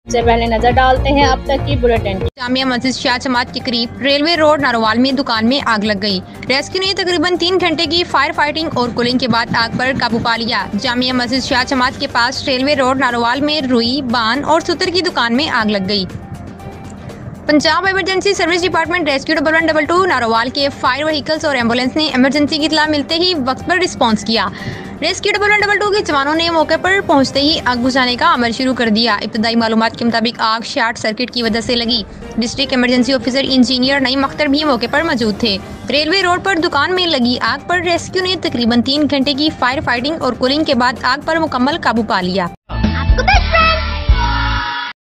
से पहले नजर डालते हैं अब तक की बुलेटिन। जामिया मस्जिद शाह जमात के करीब रेलवे रोड नारोवाल में दुकान में आग लग गई। रेस्क्यू ने तकरीबन 3 घंटे की फायर फाइटिंग और कूलिंग के बाद आग पर काबू पा लिया। जामिया मस्जिद शाह जमात के पास रेलवे रोड नारोवाल में रुई, बान और सुतर की दुकान में आग लग गई। Punjab emergency service department rescue 1112 Narowal के फायर व्हीकल्स और एम्बुलेंस ने इमरजेंसी की इत्तला मिलते ही वक्त पर रिस्पांस किया। रेस्क्यू 1112 के जवानों ने मौके पर पहुंचते ही आग बुझाने का अमल शुरू कर दिया। इब्तदाई मालूमात के मुताबिक आग शॉर्ट सर्किट की वजह से लगी। District emergency officer engineer Naeem Akhtar भी मौके पर मौजूद थे। रेलवे रोड पर दुकान में लगी आग पर रेस्क्यू ने तकरीबन 3 घंटे की फायर फाइटिंग और कूलिंग के बाद आग पर मुकम्मल काबू पा लिया।